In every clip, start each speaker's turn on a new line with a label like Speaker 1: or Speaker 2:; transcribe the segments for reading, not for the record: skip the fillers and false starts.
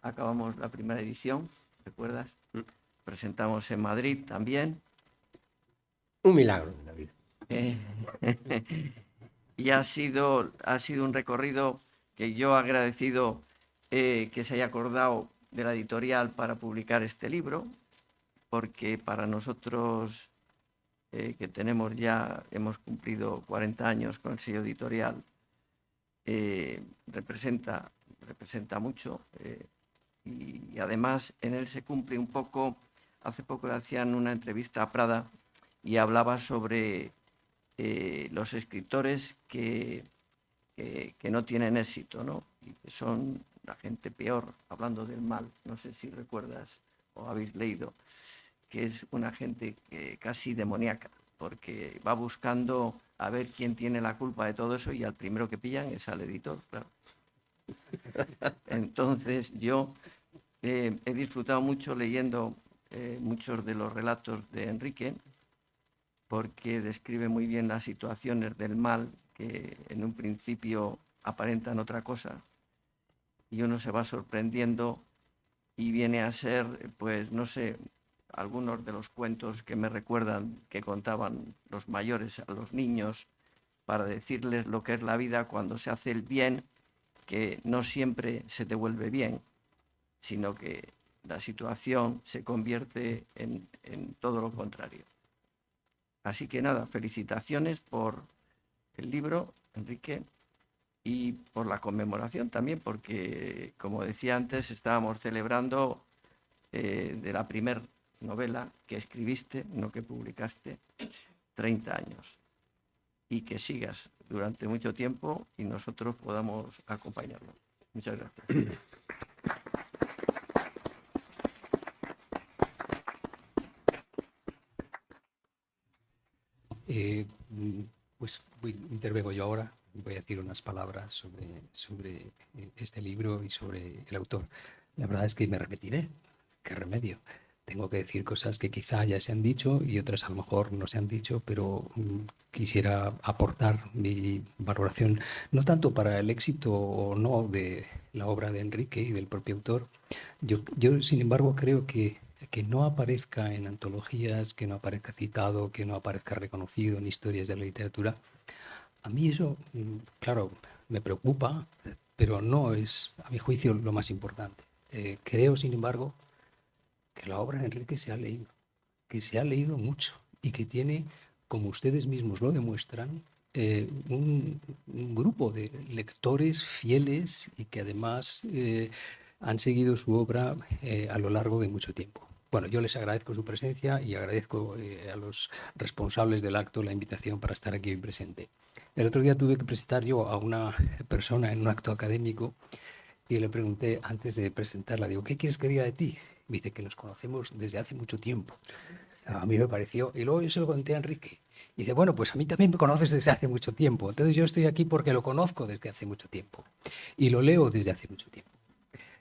Speaker 1: acabamos la primera edición, ¿recuerdas? Presentamos en Madrid también.
Speaker 2: Un milagro en la vida.
Speaker 1: Y ha sido un recorrido que yo agradecido que se haya acordado de la editorial para publicar este libro, porque para nosotros que hemos cumplido 40 años con el sello editorial, representa mucho, y además en él se cumple un poco. Hace poco le hacían una entrevista a Prada y hablaba sobre los escritores que no tienen éxito, ¿no? Y que son la gente peor, hablando del mal. No sé si recuerdas o habéis leído, que es una gente casi demoníaca, porque va buscando a ver quién tiene la culpa de todo eso, y al primero que pillan es al editor, claro. Entonces yo he disfrutado mucho leyendo muchos de los relatos de Enrique, porque describe muy bien las situaciones del mal que en un principio aparentan otra cosa, y uno se va sorprendiendo y viene a ser, pues no sé, algunos de los cuentos que me recuerdan que contaban los mayores a los niños para decirles lo que es la vida cuando se hace el bien, que no siempre se devuelve bien, sino que la situación se convierte en todo lo contrario. Así que nada, felicitaciones por el libro, Enrique, y por la conmemoración también, porque, como decía antes, estábamos celebrando de la primer novela que escribiste, no que publicaste, 30 años. Y que sigas durante mucho tiempo y nosotros podamos acompañarlo. Muchas gracias.
Speaker 3: Pues intervengo yo ahora. Voy a decir unas palabras sobre este libro y sobre el autor. La verdad es que me repetiré. ¿Qué remedio? Tengo que decir cosas que quizá ya se han dicho y otras a lo mejor no se han dicho, pero quisiera aportar mi valoración, no tanto para el éxito o no de la obra de Enrique y del propio autor. Yo sin embargo, creo que no aparezca en antologías, que no aparezca citado, que no aparezca reconocido en historias de la literatura, a mí eso, claro, me preocupa, pero no es, a mi juicio, lo más importante. Creo, sin embargo, que la obra de Enrique se ha leído, que se ha leído mucho y que tiene, como ustedes mismos lo demuestran, un grupo de lectores fieles y que además han seguido su obra a lo largo de mucho tiempo. Bueno, yo les agradezco su presencia y agradezco a los responsables del acto la invitación para estar aquí hoy presente. El otro día tuve que presentar yo a una persona en un acto académico y le pregunté antes de presentarla, digo, ¿qué quieres que diga de ti? Me dice que nos conocemos desde hace mucho tiempo. A mí me pareció, y luego yo se lo conté a Enrique. Y dice, bueno, pues a mí también me conoces desde hace mucho tiempo. Entonces yo estoy aquí porque lo conozco desde hace mucho tiempo y lo leo desde hace mucho tiempo.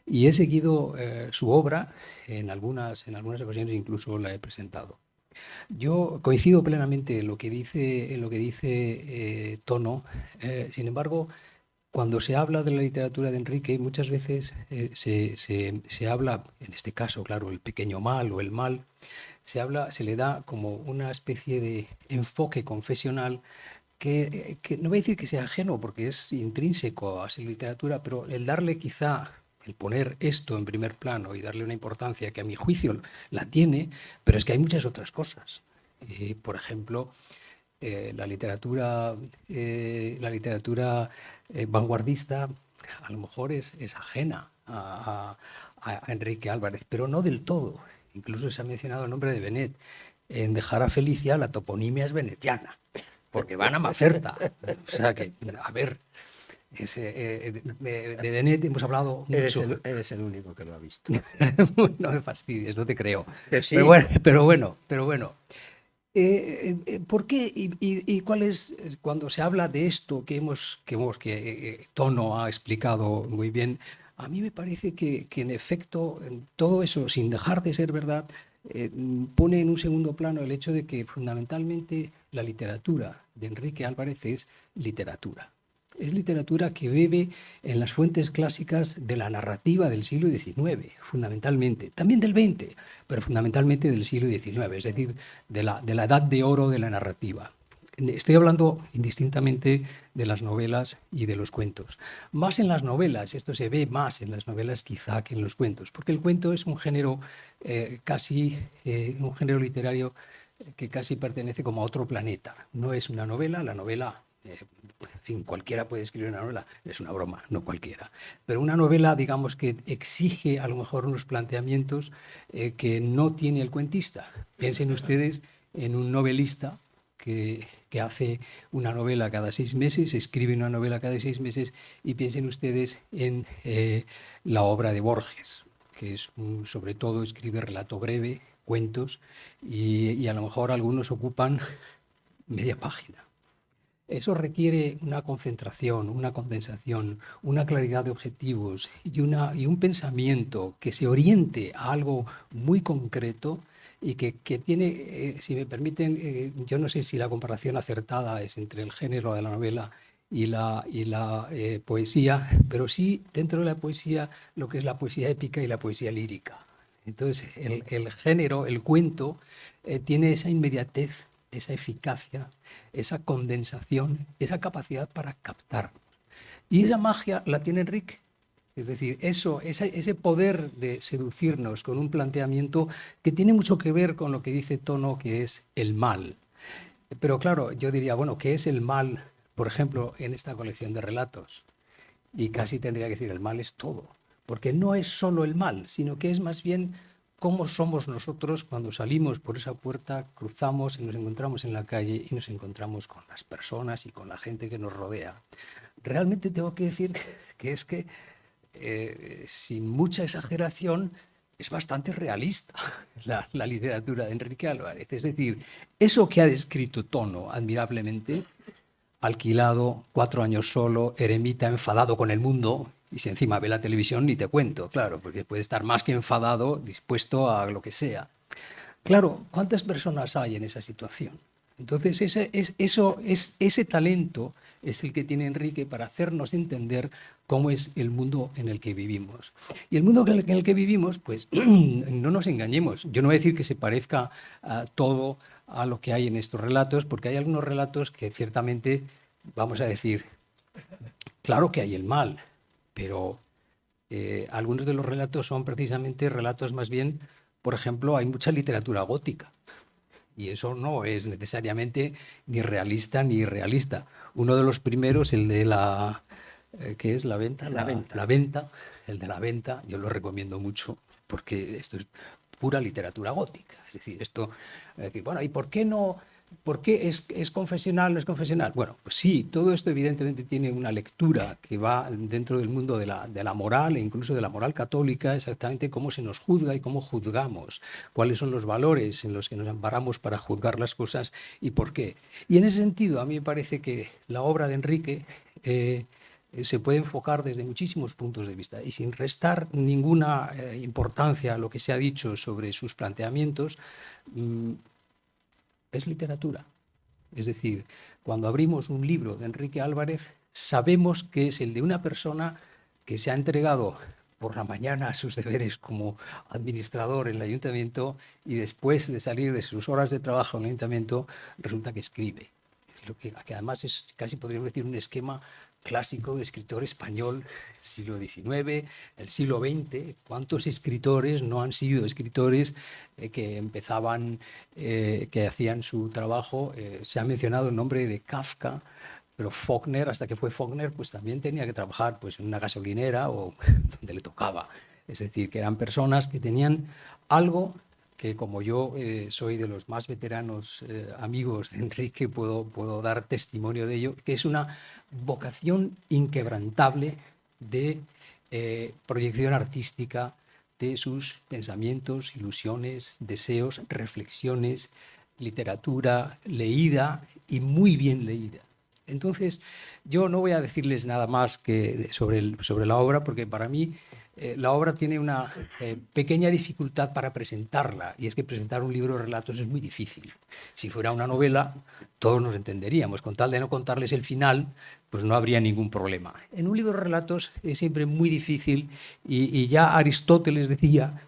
Speaker 3: Y he seguido su obra en algunas ocasiones, incluso la he presentado. Yo coincido plenamente en lo que dice Tono. Sin embargo, cuando se habla de la literatura de Enrique, muchas veces se habla, en este caso, claro, el pequeño mal o el mal, se le da como una especie de enfoque confesional que no voy a decir que sea ajeno, porque es intrínseco a su literatura, pero el darle quizá, el poner esto en primer plano y darle una importancia que a mi juicio la tiene, pero es que hay muchas otras cosas. Por ejemplo, la literatura vanguardista a lo mejor es ajena a Enrique Álvarez, pero no del todo. Incluso se ha mencionado el nombre de Benet. En Dejar a Felicia la toponimia es venetiana, porque van a Macerta. O sea que, a ver, de Benet hemos hablado mucho.
Speaker 2: Eres el único que lo ha visto.
Speaker 3: No me fastidies, no te creo.
Speaker 2: Que sí.
Speaker 3: Pero bueno. ¿Por qué y cuál es, cuando se habla de esto que Tono ha explicado muy bien, a mí me parece que en efecto todo eso, sin dejar de ser verdad, pone en un segundo plano el hecho de que fundamentalmente la literatura de Enrique Álvarez es literatura. Es literatura que bebe en las fuentes clásicas de la narrativa del siglo XIX, fundamentalmente. También del XX, pero fundamentalmente del siglo XIX, es decir, de la edad de oro de la narrativa. Estoy hablando indistintamente de las novelas y de los cuentos. Más en las novelas, esto se ve más en las novelas quizá que en los cuentos, porque el cuento es un género un género literario que casi pertenece como a otro planeta. No es una novela, la novela, en fin, cualquiera puede escribir una novela, es una broma, no cualquiera. Pero una novela, digamos, que exige a lo mejor unos planteamientos que no tiene el cuentista. Piensen ustedes en un novelista que hace una novela cada 6 meses, escribe una novela cada 6 meses, y piensen ustedes en la obra de Borges, que es sobre todo escribe relato breve, cuentos, y a lo mejor algunos ocupan media página. Eso requiere una concentración, una condensación, una claridad de objetivos y un pensamiento que se oriente a algo muy concreto y que tiene, si me permiten, yo no sé si la comparación acertada es entre el género de la novela y la poesía, pero sí dentro de la poesía lo que es la poesía épica y la poesía lírica. Entonces, el género, el cuento, tiene esa inmediatez, esa eficacia, esa condensación, esa capacidad para captar. Y esa magia la tiene Enrique. Es decir, ese poder de seducirnos con un planteamiento que tiene mucho que ver con lo que dice Tono, que es el mal. Pero claro, yo diría, bueno, ¿qué es el mal, por ejemplo, en esta colección de relatos? Y casi tendría que decir, el mal es todo. Porque no es solo el mal, sino que es más bien cómo somos nosotros cuando salimos por esa puerta, cruzamos y nos encontramos en la calle y nos encontramos con las personas y con la gente que nos rodea. Realmente tengo que decir que es que, sin mucha exageración, es bastante realista la literatura de Enrique Álvarez. Es decir, eso que ha descrito Tono admirablemente, alquilado, 4 años solo, eremita, enfadado con el mundo, y si encima ve la televisión ni te cuento, claro, porque puede estar más que enfadado, dispuesto a lo que sea. Claro, ¿cuántas personas hay en esa situación? Entonces, ese talento es el que tiene Enrique para hacernos entender cómo es el mundo en el que vivimos. Y el mundo en el que vivimos, pues no nos engañemos. Yo no voy a decir que se parezca todo a lo que hay en estos relatos, porque hay algunos relatos que ciertamente, vamos a decir, claro que hay el mal, pero algunos de los relatos son precisamente relatos más bien, por ejemplo, hay mucha literatura gótica. Y eso no es necesariamente ni realista ni irrealista. Uno de los primeros, el de ¿qué es? La venta.
Speaker 2: La venta.
Speaker 3: La venta, el de la venta, yo lo recomiendo mucho porque esto es pura literatura gótica. Es decir, bueno, ¿y por qué no? ¿Por qué es confesional, no es confesional? Bueno, pues sí, todo esto evidentemente tiene una lectura que va dentro del mundo de la moral e incluso de la moral católica, exactamente cómo se nos juzga y cómo juzgamos, cuáles son los valores en los que nos amparamos para juzgar las cosas y por qué. Y en ese sentido, a mí me parece que la obra de Enrique se puede enfocar desde muchísimos puntos de vista y sin restar ninguna importancia a lo que se ha dicho sobre sus planteamientos. Es literatura. Es decir, cuando abrimos un libro de Enrique Álvarez, sabemos que es el de una persona que se ha entregado por la mañana a sus deberes como administrador en el ayuntamiento y después de salir de sus horas de trabajo en el ayuntamiento, resulta que escribe. Lo que además es casi, podríamos decir, un esquema clásico de escritor español, siglo XIX, el siglo XX. ¿Cuántos escritores no han sido escritores que empezaban, que hacían su trabajo? Se ha mencionado el nombre de Kafka, pero Faulkner, hasta que fue Faulkner, pues también tenía que trabajar pues, en una gasolinera o donde le tocaba. Es decir, que eran personas que tenían algo que, como yo soy de los más veteranos amigos de Enrique, puedo dar testimonio de ello, que es una vocación inquebrantable de proyección artística de sus pensamientos, ilusiones, deseos, reflexiones, literatura leída y muy bien leída. Entonces, yo no voy a decirles nada más que sobre la obra, porque para mí la obra tiene una pequeña dificultad para presentarla, y es que presentar un libro de relatos es muy difícil. Si fuera una novela, todos nos entenderíamos. Con tal de no contarles el final, pues no habría ningún problema. En un libro de relatos es siempre muy difícil, y ya Aristóteles decía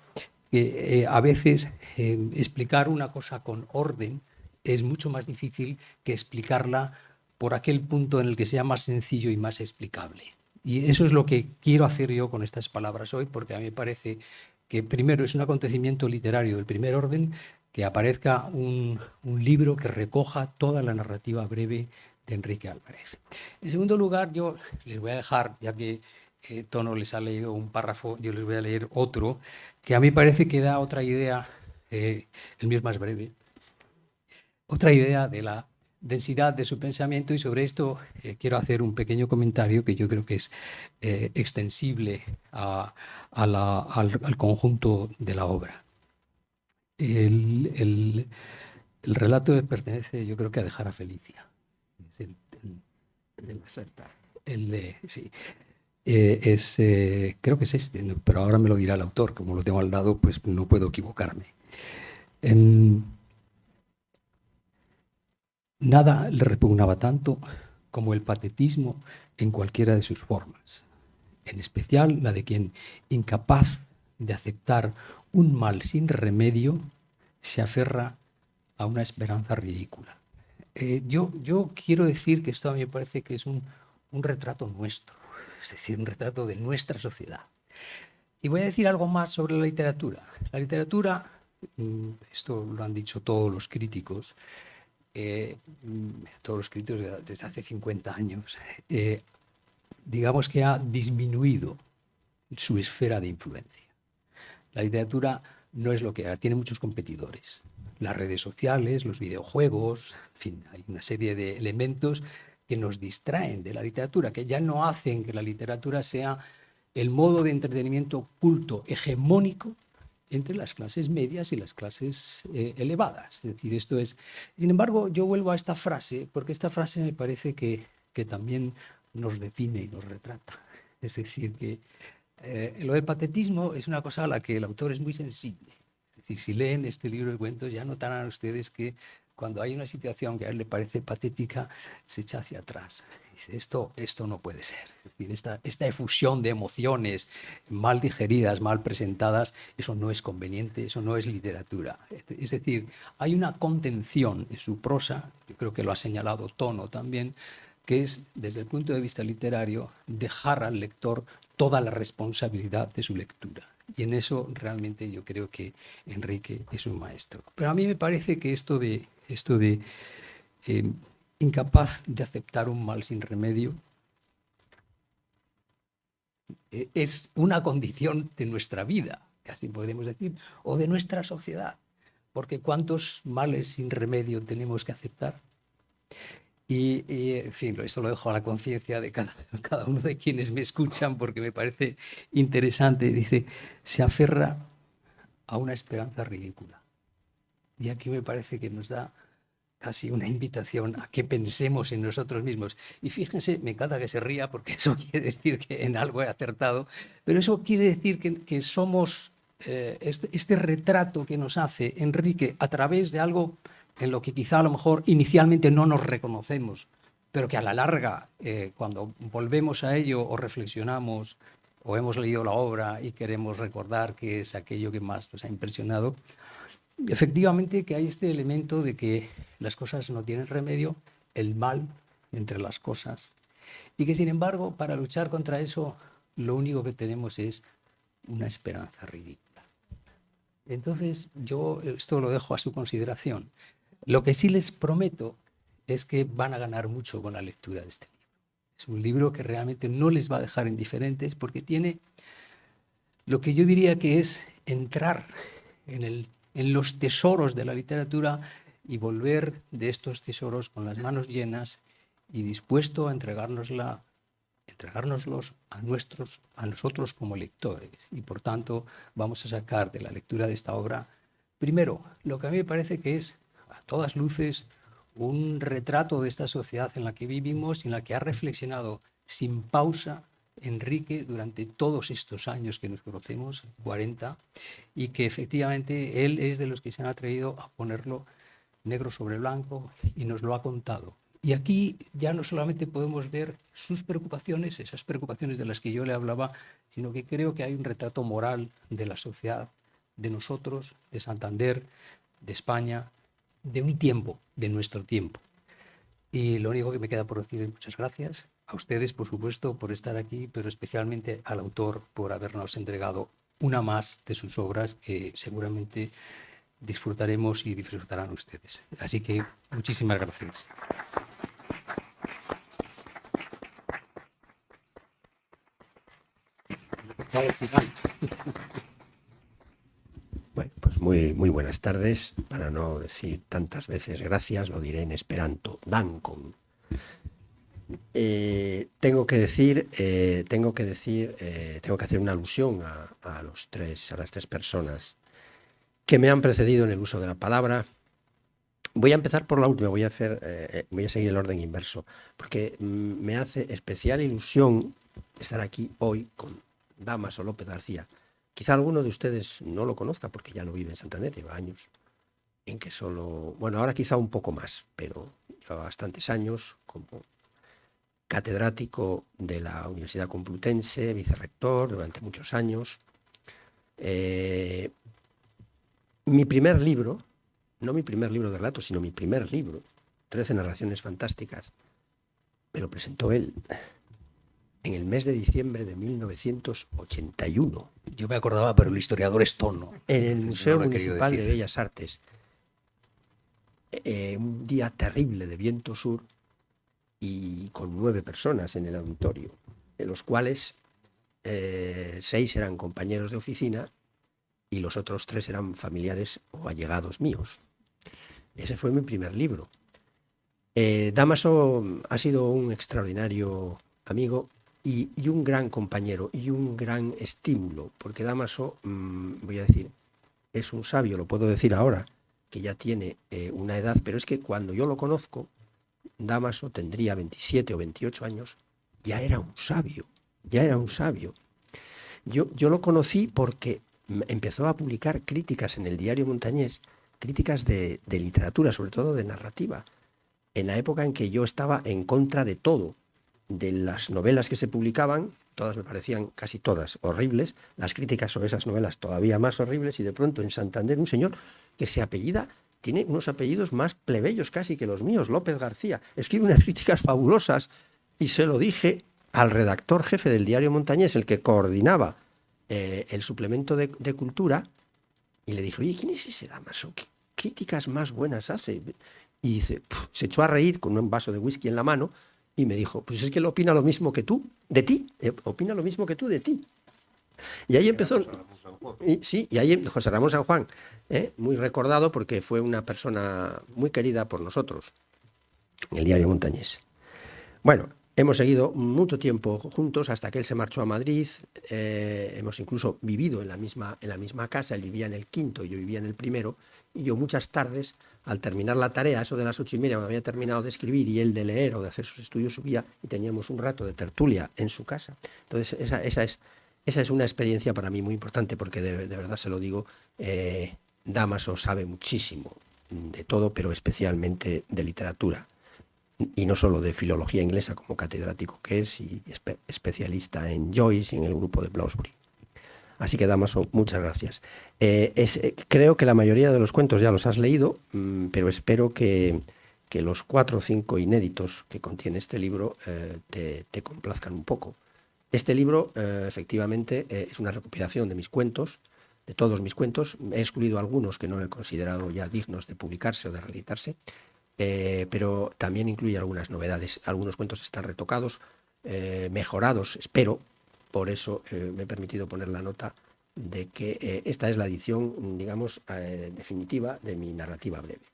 Speaker 3: que a veces explicar una cosa con orden es mucho más difícil que explicarla por aquel punto en el que sea más sencillo y más explicable. Y eso es lo que quiero hacer yo con estas palabras hoy, porque a mí me parece que primero es un acontecimiento literario del primer orden que aparezca un libro que recoja toda la narrativa breve de Enrique Álvarez. En segundo lugar, yo les voy a dejar, ya que Tono les ha leído un párrafo, yo les voy a leer otro, que a mí parece que da otra idea, el mío es más breve, otra idea de la densidad de su pensamiento, y sobre esto quiero hacer un pequeño comentario que yo creo que es extensible al conjunto de la obra. El relato pertenece, yo creo, que a Dejar a Felicia. Es sí. Creo que es este, pero ahora me lo dirá el autor. Como lo tengo al lado, pues no puedo equivocarme. Nada le repugnaba tanto como el patetismo en cualquiera de sus formas, en especial la de quien, incapaz de aceptar un mal sin remedio, se aferra a una esperanza ridícula. Yo quiero decir que esto a mí me parece que es un retrato nuestro, es decir, un retrato de nuestra sociedad. Y voy a decir algo más sobre la literatura. La literatura, esto lo han dicho todos los críticos, desde hace 50 años, digamos que ha disminuido su esfera de influencia. La literatura no es lo que era, tiene muchos competidores. Las redes sociales, los videojuegos, en fin, hay una serie de elementos que nos distraen de la literatura, que ya no hacen que la literatura sea el modo de entretenimiento culto hegemónico entre las clases medias y las clases elevadas. Es decir, esto es... Sin embargo, yo vuelvo a esta frase, porque esta frase me parece que también nos define y nos retrata. Es decir, que lo del patetismo es una cosa a la que el autor es muy sensible. Es decir, si leen este libro de cuentos, ya notarán ustedes que cuando hay una situación que a él le parece patética, se echa hacia atrás. Dice, esto no puede ser. Es decir, esta efusión de emociones mal digeridas, mal presentadas, eso no es conveniente, eso no es literatura. Es decir, hay una contención en su prosa, yo creo que lo ha señalado Tono también, que es, desde el punto de vista literario, dejar al lector toda la responsabilidad de su lectura. Y en eso realmente yo creo que Enrique es un maestro. Pero a mí me parece que esto de incapaz de aceptar un mal sin remedio es una condición de nuestra vida, casi podríamos decir, o de nuestra sociedad. Porque ¿cuántos males sin remedio tenemos que aceptar? Y en fin, esto lo dejo a la conciencia de cada uno de quienes me escuchan, porque me parece interesante. Dice, se aferra a una esperanza ridícula. Y aquí me parece que nos da casi una invitación a que pensemos en nosotros mismos. Y fíjense, me encanta que se ría, porque eso quiere decir que en algo he acertado, pero eso quiere decir que somos este retrato que nos hace Enrique a través de algo en lo que quizá a lo mejor inicialmente no nos reconocemos, pero que a la larga, cuando volvemos a ello o reflexionamos o hemos leído la obra y queremos recordar qué es aquello que más nos ha impresionado, efectivamente que hay este elemento de que las cosas no tienen remedio, el mal entre las cosas, y que sin embargo para luchar contra eso lo único que tenemos es una esperanza ridícula. Entonces yo esto lo dejo a su consideración. Lo que sí les prometo es que van a ganar mucho con la lectura de este libro. Es un libro que realmente no les va a dejar indiferentes, porque tiene lo que yo diría que es entrar en los tesoros de la literatura y volver de estos tesoros con las manos llenas y dispuesto a entregárnoslos a nosotros como lectores. Y por tanto vamos a sacar de la lectura de esta obra, primero, lo que a mí me parece que es a todas luces un retrato de esta sociedad en la que vivimos y en la que ha reflexionado sin pausa Enrique durante todos estos años que nos conocemos, 40, y que efectivamente él es de los que se han atrevido a ponerlo negro sobre blanco y nos lo ha contado. Y aquí ya no solamente podemos ver sus preocupaciones, esas preocupaciones de las que yo le hablaba, sino que creo que hay un retrato moral de la sociedad, de nosotros, de Santander, de España, de un tiempo, de nuestro tiempo. Y lo único que me queda por decir es muchas gracias a ustedes, por supuesto, por estar aquí, pero especialmente al autor por habernos entregado una más de sus obras que seguramente disfrutaremos y disfrutarán ustedes. Así que muchísimas gracias.
Speaker 2: Bueno, pues muy buenas tardes. Para no decir tantas veces gracias, lo diré en esperanto. Dankon. Tengo que hacer una alusión a las tres personas que me han precedido en el uso de la palabra. Voy a empezar por la última, voy a seguir el orden inverso, porque me hace especial ilusión estar aquí hoy con Dámaso López García. Quizá alguno de ustedes no lo conozca porque ya no vive en Santander, lleva años en que ahora quizá un poco más, pero lleva bastantes años como catedrático de la Universidad Complutense, vicerrector durante muchos años. Mi primer libro, no mi primer libro de relatos, sino mi primer libro, 13 narraciones fantásticas, me lo presentó él en el mes de diciembre de 1981.
Speaker 3: Yo me acordaba, pero el historiador es tono.
Speaker 2: En el Museo Municipal de Bellas Artes. Un día terrible de viento sur y con 9 personas en el auditorio, de los cuales 6 eran compañeros de oficina y los otros 3 eran familiares o allegados míos. Ese fue mi primer libro. Dámaso ha sido un extraordinario amigo y un gran compañero y un gran estímulo, porque Dámaso, voy a decir, es un sabio, lo puedo decir ahora, que ya tiene una edad, pero es que cuando yo lo conozco, Dámaso tendría 27 o 28 años, ya era un sabio. Yo lo conocí porque empezó a publicar críticas en el Diario Montañés, críticas de literatura, sobre todo de narrativa, en la época en que yo estaba en contra de todo, de las novelas que se publicaban, todas me parecían, casi todas, horribles, las críticas sobre esas novelas todavía más horribles, y de pronto en Santander un señor que se apellida, tiene unos apellidos más plebeyos casi que los míos, López García, escribe unas críticas fabulosas, y se lo dije al redactor jefe del Diario Montañés, el que coordinaba el suplemento de cultura, y le dije, oye, ¿quién es ese Dámaso? ¿Qué críticas más buenas hace? Y dice, se echó a reír con un vaso de whisky en la mano y me dijo, pues es que él opina lo mismo que tú, de ti, opina lo mismo que tú de ti. Y ahí empezó, y ahí José Ramón San Juan, muy recordado porque fue una persona muy querida por nosotros en el Diario Montañés. Bueno, hemos seguido mucho tiempo juntos hasta que él se marchó a Madrid. Hemos incluso vivido en la misma casa. Él vivía en el quinto y yo vivía en el primero. Y yo muchas tardes, al terminar la tarea, eso de las 8:30, cuando había terminado de escribir y él de leer o de hacer sus estudios, subía y teníamos un rato de tertulia en su casa. Entonces, esa es una experiencia para mí muy importante porque de verdad se lo digo, Dámaso sabe muchísimo de todo, pero especialmente de literatura. Y no solo de filología inglesa como catedrático que es y especialista en Joyce y en el grupo de Bloomsbury. Así que, Dámaso, muchas gracias. Creo que la mayoría de los cuentos ya los has leído, pero espero que los 4 o 5 inéditos que contiene este libro te complazcan un poco. Este libro, efectivamente, es una recopilación de mis cuentos, de todos mis cuentos. He excluido algunos que no he considerado ya dignos de publicarse o de reeditarse, pero también incluye algunas novedades. Algunos cuentos están retocados, mejorados, espero. Por eso me he permitido poner la nota de que esta es la edición, digamos, definitiva de mi narrativa breve.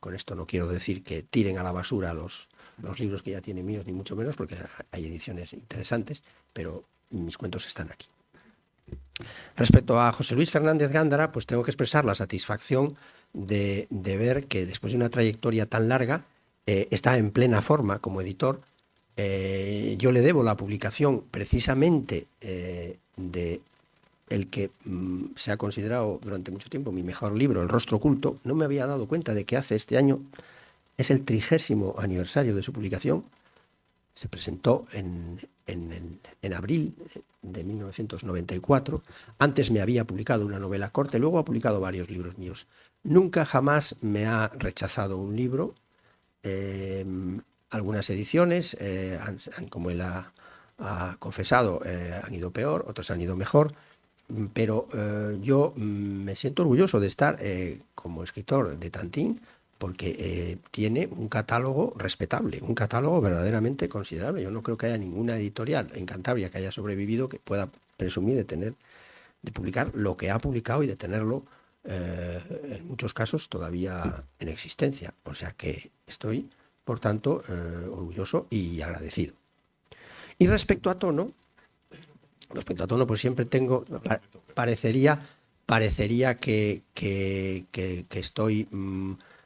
Speaker 2: Con esto no quiero decir que tiren a la basura los libros que ya tienen míos, ni mucho menos, porque hay ediciones interesantes, pero mis cuentos están aquí. Respecto a José Luis Fernández Gándara, pues tengo que expresar la satisfacción de ver que después de una trayectoria tan larga está en plena forma como editor. Yo le debo la publicación precisamente de el que se ha considerado durante mucho tiempo mi mejor libro, El rostro oculto. No me había dado cuenta de que hace este año es el 30º aniversario de su publicación. Se presentó en abril de 1994. Antes me había publicado una novela corta, luego ha publicado varios libros míos. Nunca jamás me ha rechazado un libro. Algunas ediciones, como él ha confesado, han ido peor, otras han ido mejor. Pero yo me siento orgulloso de estar como escritor de Tantín, porque tiene un catálogo respetable, un catálogo verdaderamente considerable. Yo no creo que haya ninguna editorial en Cantabria que haya sobrevivido que pueda presumir de publicar lo que ha publicado y de tenerlo en muchos casos todavía en existencia. O sea que estoy, por tanto, orgulloso y agradecido. Y respecto a tono, pues siempre tengo, parecería que estoy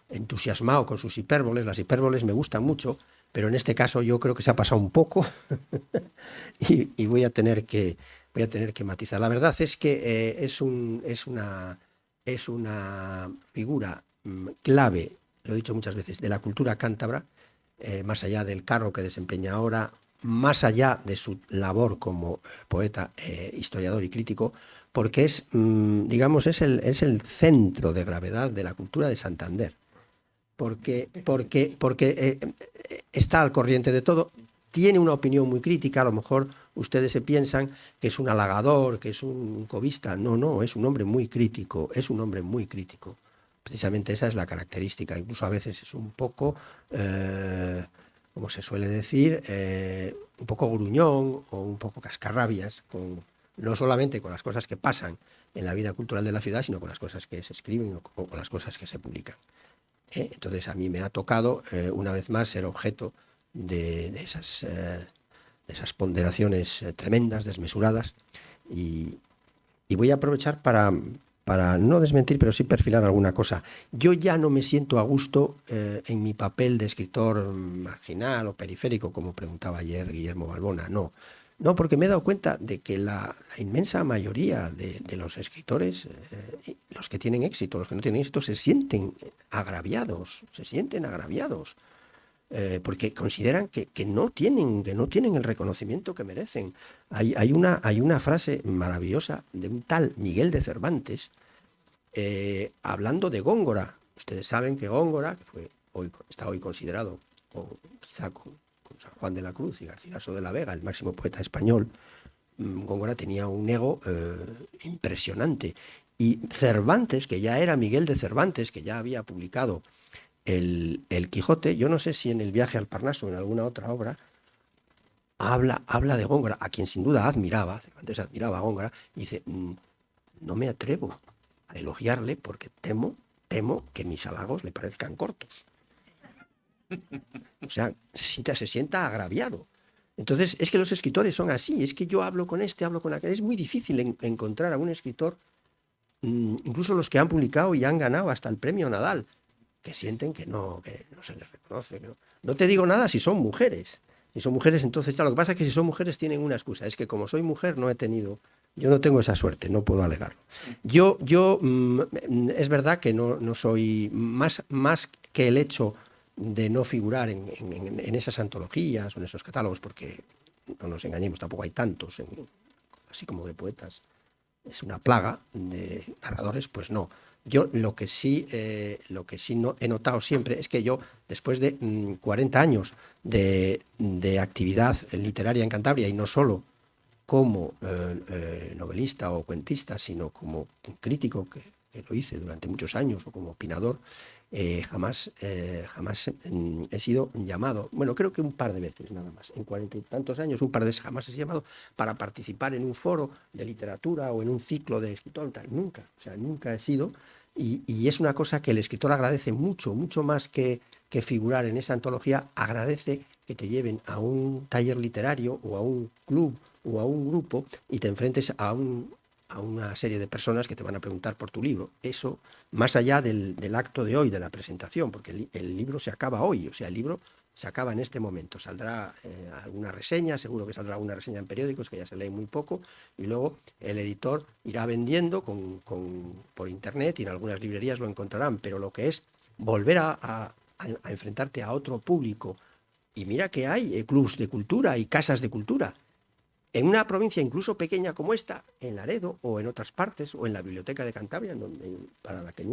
Speaker 2: entusiasmado con sus hipérboles. Las hipérboles me gustan mucho, pero en este caso yo creo que se ha pasado un poco y voy a tener que matizar. La verdad es que es una figura clave, lo he dicho muchas veces, de la cultura cántabra, más allá del cargo que desempeña ahora, más allá de su labor como poeta, historiador y crítico, porque es, digamos, es el centro de gravedad de la cultura de Santander. Porque está al corriente de todo, tiene una opinión muy crítica. A lo mejor ustedes se piensan que es un halagador, que es un covista. No, es un hombre muy crítico, Precisamente esa es la característica. Incluso a veces es un poco, como se suele decir, un poco gruñón o un poco cascarrabias, no solamente con las cosas que pasan en la vida cultural de la ciudad, sino con las cosas que se escriben o con las cosas que se publican. Entonces a mí me ha tocado una vez más ser objeto de esas ponderaciones tremendas, desmesuradas, y voy a aprovechar para no desmentir, pero sí perfilar alguna cosa. Yo ya no me siento a gusto en mi papel de escritor marginal o periférico, como preguntaba ayer Guillermo Balbona. No, porque me he dado cuenta de que la inmensa mayoría de los escritores, los que tienen éxito, los que no tienen éxito, se sienten agraviados, porque consideran que no tienen el reconocimiento que merecen. Hay una frase maravillosa de un tal Miguel de Cervantes, hablando de Góngora. Ustedes saben que Góngora, que está hoy considerado quizá con San Juan de la Cruz y Garcilaso de la Vega, el máximo poeta español, Góngora tenía un ego impresionante. Y Cervantes, que ya era Miguel de Cervantes, que ya había publicado el Quijote, yo no sé si en El viaje al Parnaso o en alguna otra obra, habla de Góngora, a quien sin duda admiraba. Cervantes admiraba a Góngora, y dice, no me atrevo a elogiarle porque temo que mis halagos le parezcan cortos. O sea, se sienta agraviado. Entonces, es que los escritores son así. Es que yo hablo con este, hablo con aquel. Es muy difícil encontrar a un escritor, incluso los que han publicado y han ganado hasta el premio Nadal, que sienten que no se les reconoce. No te digo nada si son mujeres. Si son mujeres, entonces, lo que pasa es que si son mujeres tienen una excusa. Es que como soy mujer yo no tengo esa suerte, no puedo alegarlo. Yo es verdad que no soy, más que el hecho de no figurar en esas antologías o en esos catálogos, porque no nos engañemos, tampoco hay tantos, así como de poetas, es una plaga de narradores, pues no. Yo lo que sí no he notado siempre es que yo, después de 40 años de actividad literaria en Cantabria, y no solo como novelista o cuentista, sino como crítico, que lo hice durante muchos años, o como opinador, jamás he sido llamado, bueno, creo que un par de veces nada más, en 40 y tantos años, un par de veces jamás he sido llamado para participar en un foro de literatura o en un ciclo de escritor, tal, nunca he sido, y es una cosa que el escritor agradece mucho más que figurar en esa antología. Agradece que te lleven a un taller literario o a un club o a un grupo y te enfrentes a una serie de personas que te van a preguntar por tu libro. Eso, más allá del acto de hoy, de la presentación, porque el libro se acaba hoy, o sea, el libro se acaba en este momento. Saldrá alguna reseña, seguro que saldrá alguna reseña en periódicos, que ya se lee muy poco, y luego el editor irá vendiendo por internet, y en algunas librerías lo encontrarán, pero lo que es volver a enfrentarte a otro público, y mira que hay clubs de cultura y casas de cultura, en una provincia incluso pequeña como esta, en Laredo o en otras partes, o en la Biblioteca de Cantabria, para la que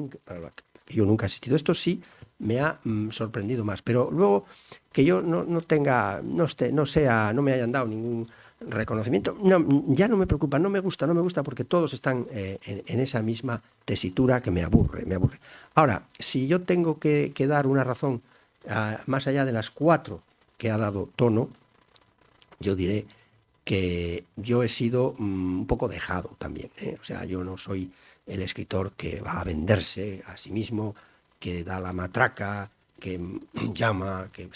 Speaker 2: yo nunca he asistido. Esto sí me ha sorprendido más. Pero luego que yo no me hayan dado ningún reconocimiento, ya no me preocupa, no me gusta porque todos están en esa misma tesitura que me aburre. Ahora, si yo tengo que dar una razón más allá de las 4 que ha dado Tono, yo diré que yo he sido un poco dejado también, ¿eh? O sea, yo no soy el escritor que va a venderse a sí mismo, que da la matraca, que llama, que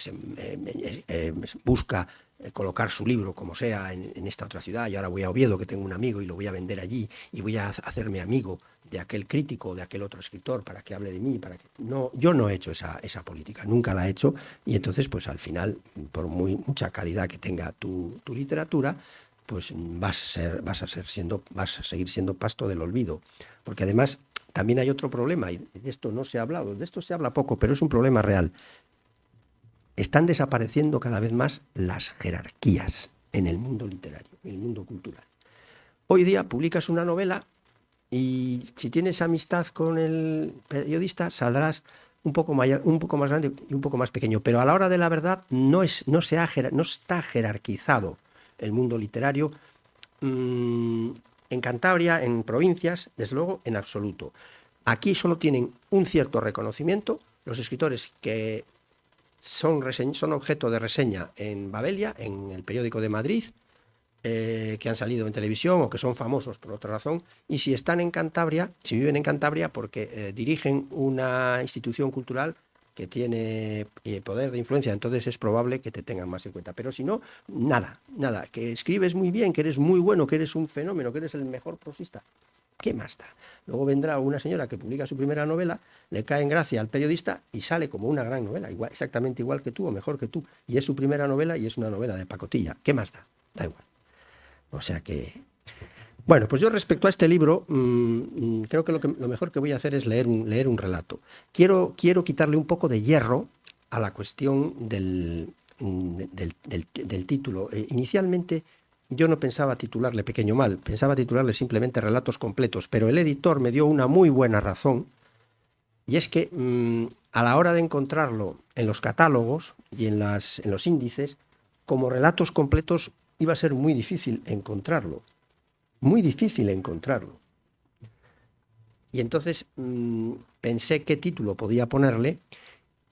Speaker 2: busca colocar su libro como sea en esta otra ciudad, y ahora voy a Oviedo, que tengo un amigo, y lo voy a vender allí, y voy a hacerme amigo de aquel crítico, de aquel otro escritor, para que hable de mí, No, yo no he hecho esa política, nunca la he hecho, y entonces, pues al final, por mucha calidad que tenga tu literatura, pues vas a seguir siendo pasto del olvido. Porque además también hay otro problema, y de esto no se ha hablado, de esto se habla poco, pero es un problema real. Están desapareciendo cada vez más las jerarquías en el mundo literario, en el mundo cultural. Hoy día publicas una novela y si tienes amistad con el periodista saldrás un poco más grande y un poco más pequeño. Pero a la hora de la verdad no está jerarquizado el mundo literario. En Cantabria, en provincias, desde luego, en absoluto. Aquí solo tienen un cierto reconocimiento los escritores que son objeto de reseña en Babelia, en el periódico de Madrid, que han salido en televisión o que son famosos por otra razón, y si están en Cantabria, si viven en Cantabria, porque dirigen una institución cultural que tiene poder de influencia, entonces es probable que te tengan más en cuenta. Pero si no, nada, que escribes muy bien, que eres muy bueno, que eres un fenómeno, que eres el mejor prosista. ¿Qué más da? Luego vendrá una señora que publica su primera novela, le cae en gracia al periodista y sale como una gran novela, exactamente igual que tú o mejor que tú. Y es su primera novela y es una novela de pacotilla. ¿Qué más da? Da igual. O sea que... Bueno, pues yo respecto a este libro, creo que lo mejor que voy a hacer es leer un relato. Quiero quitarle un poco de hierro a la cuestión del título. Inicialmente yo no pensaba titularle Pequeño Mal, pensaba titularle simplemente Relatos completos, pero el editor me dio una muy buena razón, y es que a la hora de encontrarlo en los catálogos y en los índices, como relatos completos iba a ser muy difícil encontrarlo. Y entonces pensé qué título podía ponerle,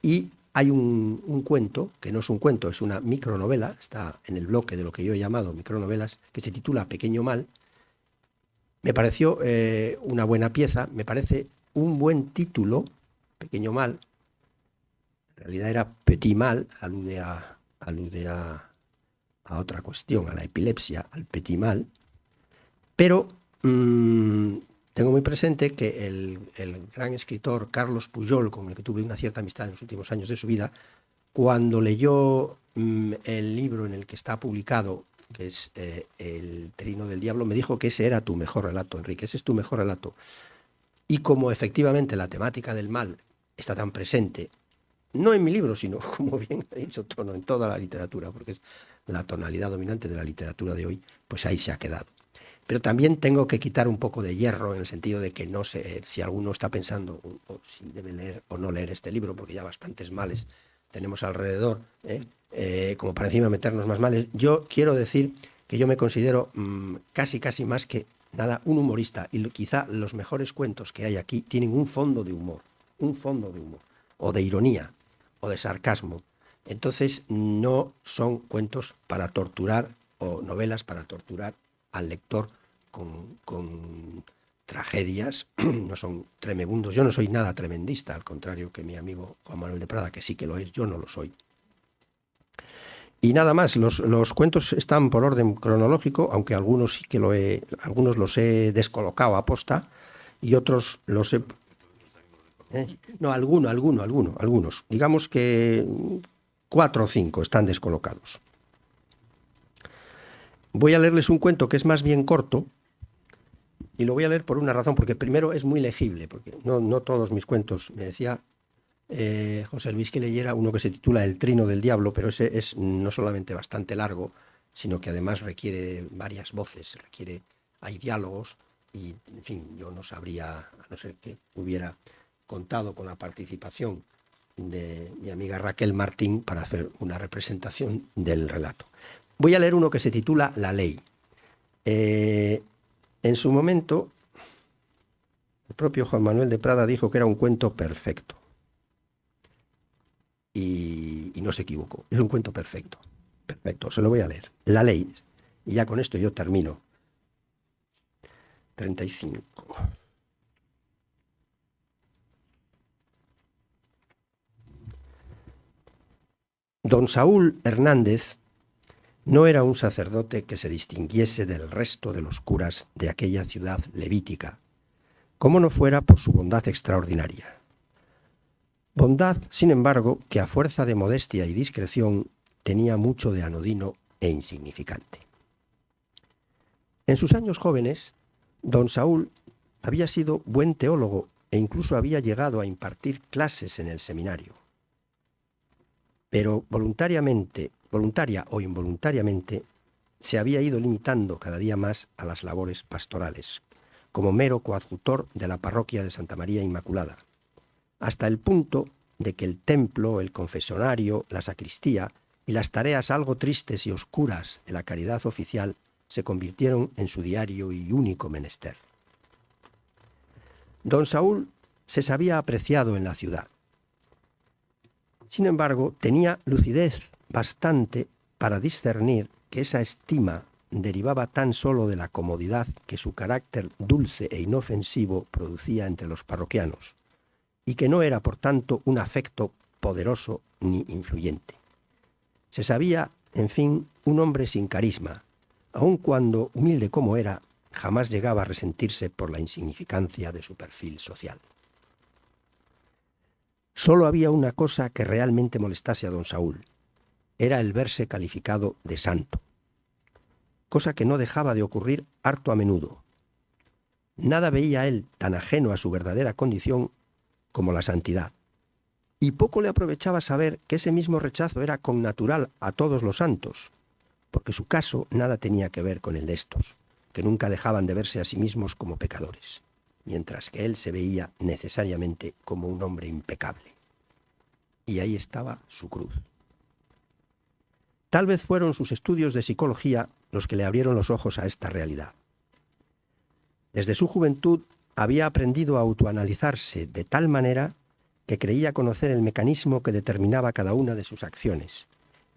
Speaker 2: y hay un cuento, que no es un cuento, es una micronovela, está en el bloque de lo que yo he llamado micronovelas, que se titula Pequeño Mal. Me pareció una buena pieza, me parece un buen título, Pequeño Mal. En realidad era Petit Mal, alude a otra cuestión, a la epilepsia, al Petit Mal. Pero tengo muy presente que el gran escritor Carlos Pujol, con el que tuve una cierta amistad en los últimos años de su vida, cuando leyó el libro en el que está publicado, que es El Trino del Diablo, me dijo que ese era tu mejor relato, Enrique, ese es tu mejor relato. Y como efectivamente la temática del mal está tan presente, no en mi libro, sino, como bien ha dicho Tono, en toda la literatura, porque es la tonalidad dominante de la literatura de hoy, pues ahí se ha quedado. Pero también tengo que quitar un poco de hierro, en el sentido de que no sé si alguno está pensando o si debe leer o no leer este libro, porque ya bastantes males tenemos alrededor, como para encima meternos más males. Yo quiero decir que yo me considero casi más que nada un humorista, y quizá los mejores cuentos que hay aquí tienen un fondo de humor, o de ironía, o de sarcasmo. Entonces no son cuentos para torturar o novelas para torturar al lector con tragedias, no son tremendos. Yo no soy nada tremendista, al contrario que mi amigo Juan Manuel de Prada, que sí que lo es, yo no lo soy. Y nada más, los cuentos están por orden cronológico, aunque algunos sí que algunos los he descolocado a posta y otros los he... No, algunos. Digamos que 4 o 5 están descolocados. Voy a leerles un cuento que es más bien corto, y lo voy a leer por una razón, porque primero es muy legible, porque no todos mis cuentos. Me decía José Luis que leyera uno que se titula El trino del diablo, pero ese es no solamente bastante largo, sino que además requiere varias voces, hay diálogos, y en fin, yo no sabría, a no ser que hubiera contado con la participación de mi amiga Raquel Martín para hacer una representación del relato. Voy a leer uno que se titula La ley. En su momento, el propio Juan Manuel de Prada dijo que era un cuento perfecto. Y no se equivocó. Es un cuento perfecto. Perfecto. Se lo voy a leer. La ley. Y ya con esto yo termino. 35. Don Saúl Hernández no era un sacerdote que se distinguiese del resto de los curas de aquella ciudad levítica, como no fuera por su bondad extraordinaria. Bondad, sin embargo, que a fuerza de modestia y discreción tenía mucho de anodino e insignificante. En sus años jóvenes, don Saúl había sido buen teólogo e incluso había llegado a impartir clases en el seminario. Pero voluntaria o involuntariamente, se había ido limitando cada día más a las labores pastorales, como mero coadjutor de la parroquia de Santa María Inmaculada, hasta el punto de que el templo, el confesionario, la sacristía y las tareas algo tristes y oscuras de la caridad oficial se convirtieron en su diario y único menester. Don Saúl se sabía apreciado en la ciudad. Sin embargo, tenía lucidez bastante para discernir que esa estima derivaba tan solo de la comodidad que su carácter dulce e inofensivo producía entre los parroquianos, y que no era, por tanto, un afecto poderoso ni influyente. Se sabía, en fin, un hombre sin carisma, aun cuando, humilde como era, jamás llegaba a resentirse por la insignificancia de su perfil social. Solo había una cosa que realmente molestase a don Saúl. Era el verse calificado de santo, cosa que no dejaba de ocurrir harto a menudo. Nada veía él tan ajeno a su verdadera condición como la santidad, y poco le aprovechaba saber que ese mismo rechazo era connatural a todos los santos, porque su caso nada tenía que ver con el de estos, que nunca dejaban de verse a sí mismos como pecadores, mientras que él se veía necesariamente como un hombre impecable. Y ahí estaba su cruz. Tal vez fueron sus estudios de psicología los que le abrieron los ojos a esta realidad. Desde su juventud había aprendido a autoanalizarse de tal manera que creía conocer el mecanismo que determinaba cada una de sus acciones,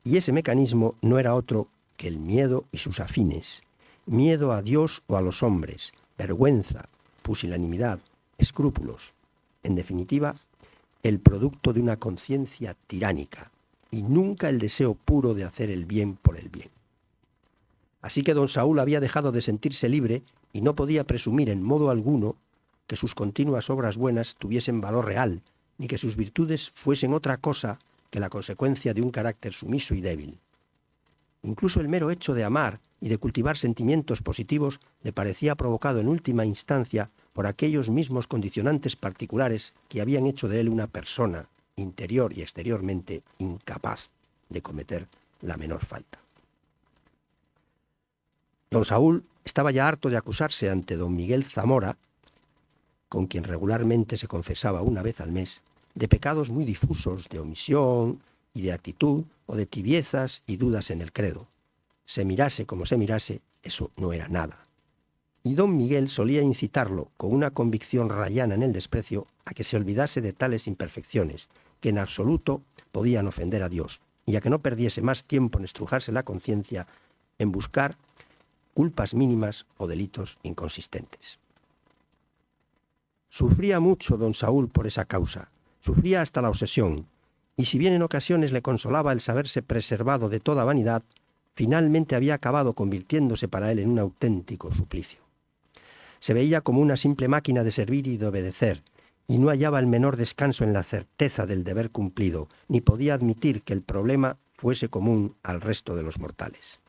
Speaker 2: y ese mecanismo no era otro que el miedo y sus afines, miedo a Dios o a los hombres, vergüenza, pusilanimidad, escrúpulos, en definitiva, el producto de una conciencia tiránica, y nunca el deseo puro de hacer el bien por el bien. Así que don Saúl había dejado de sentirse libre y no podía presumir en modo alguno que sus continuas obras buenas tuviesen valor real, ni que sus virtudes fuesen otra cosa que la consecuencia de un carácter sumiso y débil. Incluso el mero hecho de amar y de cultivar sentimientos positivos le parecía provocado en última instancia por aquellos mismos condicionantes particulares que habían hecho de él una persona, interior y exteriormente, incapaz de cometer la menor falta. Don Saúl estaba ya harto de acusarse ante don Miguel Zamora, con quien regularmente se confesaba una vez al mes, de pecados muy difusos, de omisión y de actitud, o de tibiezas y dudas en el credo. Se mirase como se mirase, eso no era nada. Y don Miguel solía incitarlo, con una convicción rayana en el desprecio, a que se olvidase de tales imperfecciones, que en absoluto podían ofender a Dios, y a que no perdiese más tiempo en estrujarse la conciencia en buscar culpas mínimas o delitos inconsistentes. Sufría mucho don Saúl por esa causa, sufría hasta la obsesión, y si bien en ocasiones le consolaba el saberse preservado de toda vanidad, finalmente había acabado convirtiéndose para él en un auténtico suplicio. Se veía como una simple máquina de servir y de obedecer, y no hallaba el menor descanso en la certeza del deber cumplido, ni podía admitir que el problema fuese común al resto de los mortales.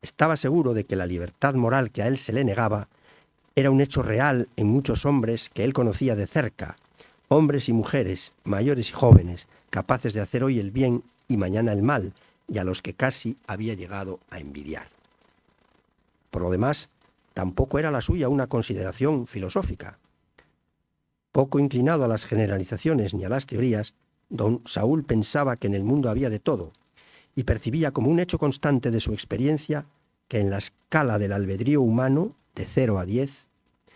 Speaker 2: Estaba seguro de que la libertad moral que a él se le negaba era un hecho real en muchos hombres que él conocía de cerca, hombres y mujeres, mayores y jóvenes, capaces de hacer hoy el bien y mañana el mal, y a los que casi había llegado a envidiar. Por lo demás, tampoco era la suya una consideración filosófica. Poco inclinado a las generalizaciones ni a las teorías, don Saúl pensaba que en el mundo había de todo, y percibía como un hecho constante de su experiencia que en la escala del albedrío humano, de 0 a 10,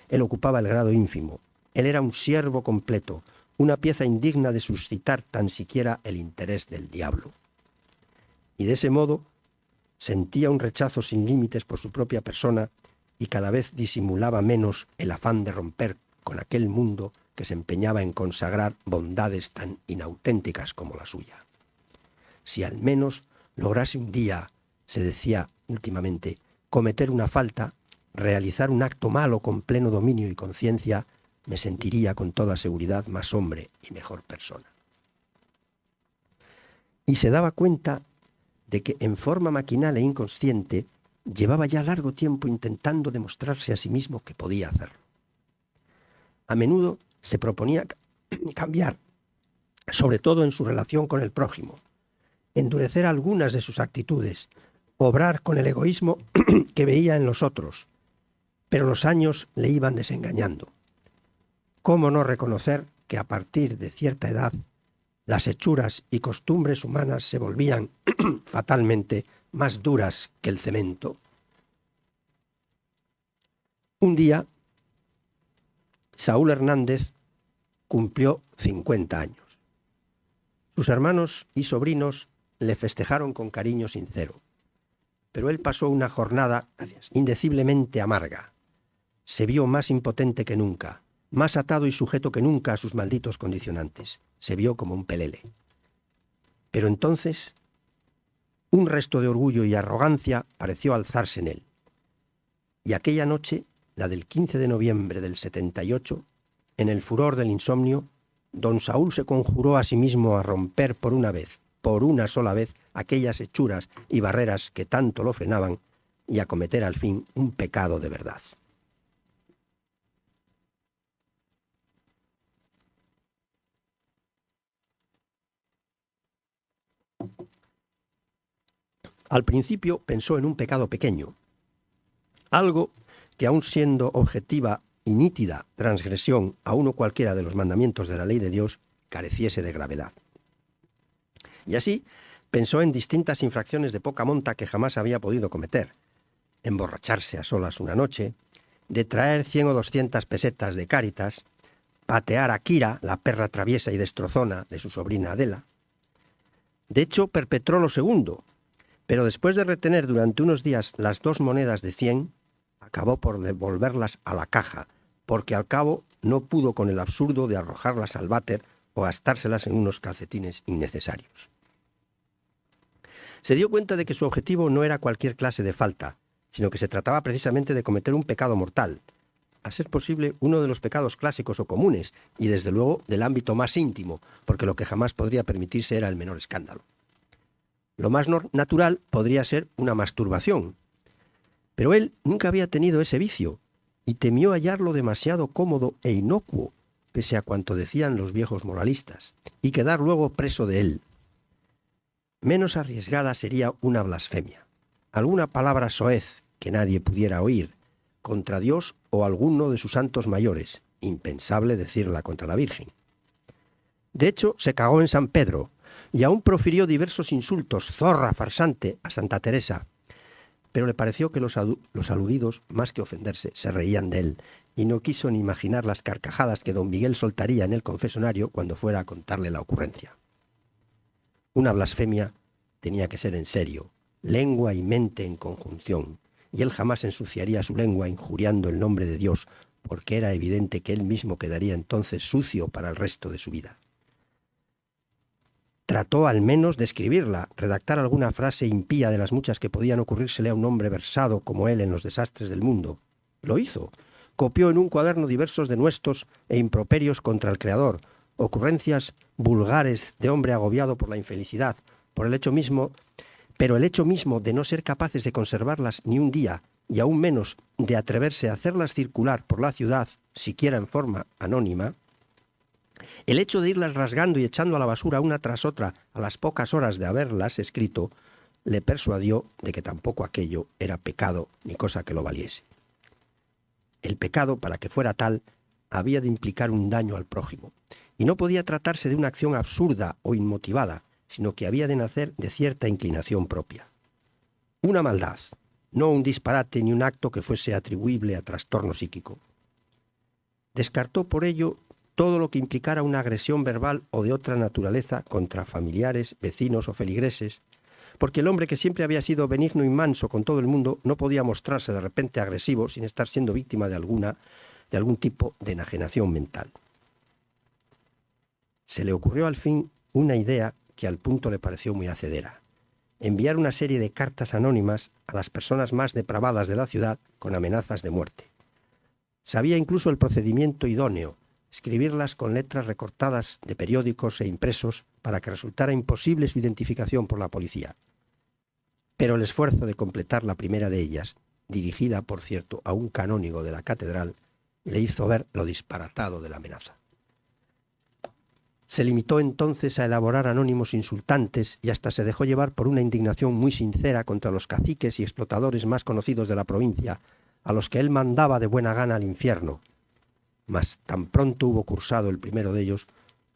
Speaker 2: él ocupaba el grado ínfimo. Él era un siervo completo, una pieza indigna de suscitar tan siquiera el interés del diablo. Y de ese modo sentía un rechazo sin límites por su propia persona y cada vez disimulaba menos el afán de romper con aquel mundo que se empeñaba en consagrar bondades tan inauténticas como la suya. Si al menos lograse un día, se decía últimamente, cometer una falta, realizar un acto malo con pleno dominio y conciencia, me sentiría con toda seguridad más hombre y mejor persona. Y se daba cuenta de que en forma maquinal e inconsciente llevaba ya largo tiempo intentando demostrarse a sí mismo que podía hacerlo. A menudo se proponía cambiar, sobre todo en su relación con el prójimo, endurecer algunas de sus actitudes, obrar con el egoísmo que veía en los otros, pero los años le iban desengañando. ¿Cómo no reconocer que a partir de cierta edad las hechuras y costumbres humanas se volvían fatalmente más duras que el cemento? Un día, Saúl Hernández cumplió 50 años. Sus hermanos y sobrinos le festejaron con cariño sincero, pero él pasó una jornada indeciblemente amarga. Se vio más impotente que nunca, más atado y sujeto que nunca a sus malditos condicionantes. Se vio como un pelele. Pero entonces, un resto de orgullo y arrogancia pareció alzarse en él. Y aquella noche, la del 15 de noviembre del 78, en el furor del insomnio, don Saúl se conjuró a sí mismo a romper por una sola vez, aquellas hechuras y barreras que tanto lo frenaban y a cometer al fin un pecado de verdad. Al principio pensó en un pecado pequeño, algo que aun siendo objetiva y nítida transgresión a uno cualquiera de los mandamientos de la ley de Dios, careciese de gravedad. Y así pensó en distintas infracciones de poca monta que jamás había podido cometer: emborracharse a solas una noche, detraer 100 o 200 pesetas de Cáritas, patear a Kira, la perra traviesa y destrozona de su sobrina Adela. De hecho, perpetró lo segundo, pero después de retener durante unos días las 2 monedas de 100, acabó por devolverlas a la caja, porque al cabo no pudo con el absurdo de arrojarlas al váter o gastárselas en unos calcetines innecesarios. Se dio cuenta de que su objetivo no era cualquier clase de falta, sino que se trataba precisamente de cometer un pecado mortal, a ser posible uno de los pecados clásicos o comunes, y desde luego del ámbito más íntimo, porque lo que jamás podría permitirse era el menor escándalo. Lo más natural podría ser una masturbación, pero él nunca había tenido ese vicio y temió hallarlo demasiado cómodo e inocuo, pese a cuanto decían los viejos moralistas, y quedar luego preso de él. Menos arriesgada sería una blasfemia, alguna palabra soez que nadie pudiera oír, contra Dios o alguno de sus santos mayores, impensable decirla contra la Virgen. De hecho, se cagó en San Pedro, y aún profirió diversos insultos, zorra, farsante, a Santa Teresa, pero le pareció que los aludidos, más que ofenderse, se reían de él, y no quiso ni imaginar las carcajadas que don Miguel soltaría en el confesonario cuando fuera a contarle la ocurrencia. Una blasfemia tenía que ser en serio, lengua y mente en conjunción, y él jamás ensuciaría su lengua injuriando el nombre de Dios, porque era evidente que él mismo quedaría entonces sucio para el resto de su vida. Trató al menos de escribirla, redactar alguna frase impía de las muchas que podían ocurrírsele a un hombre versado como él en los desastres del mundo. Lo hizo, copió en un cuaderno diversos denuestos e improperios contra el Creador, ocurrencias vulgares de hombre agobiado por la infelicidad, por el hecho mismo, pero el hecho mismo de no ser capaces de conservarlas ni un día, y aún menos de atreverse a hacerlas circular por la ciudad, siquiera en forma anónima, el hecho de irlas rasgando y echando a la basura una tras otra a las pocas horas de haberlas escrito, le persuadió de que tampoco aquello era pecado ni cosa que lo valiese. El pecado, para que fuera tal, había de implicar un daño al prójimo, y no podía tratarse de una acción absurda o inmotivada, sino que había de nacer de cierta inclinación propia. Una maldad, no un disparate ni un acto que fuese atribuible a trastorno psíquico. Descartó por ello todo lo que implicara una agresión verbal o de otra naturaleza contra familiares, vecinos o feligreses, porque el hombre que siempre había sido benigno y manso con todo el mundo no podía mostrarse de repente agresivo sin estar siendo víctima de algún tipo de enajenación mental. Se le ocurrió al fin una idea que al punto le pareció muy hacedera: enviar una serie de cartas anónimas a las personas más depravadas de la ciudad con amenazas de muerte. Sabía incluso el procedimiento idóneo: escribirlas con letras recortadas de periódicos e impresos para que resultara imposible su identificación por la policía. Pero el esfuerzo de completar la primera de ellas, dirigida, por cierto, a un canónigo de la catedral, le hizo ver lo disparatado de la amenaza. Se limitó entonces a elaborar anónimos insultantes y hasta se dejó llevar por una indignación muy sincera contra los caciques y explotadores más conocidos de la provincia, a los que él mandaba de buena gana al infierno. Mas tan pronto hubo cursado el primero de ellos,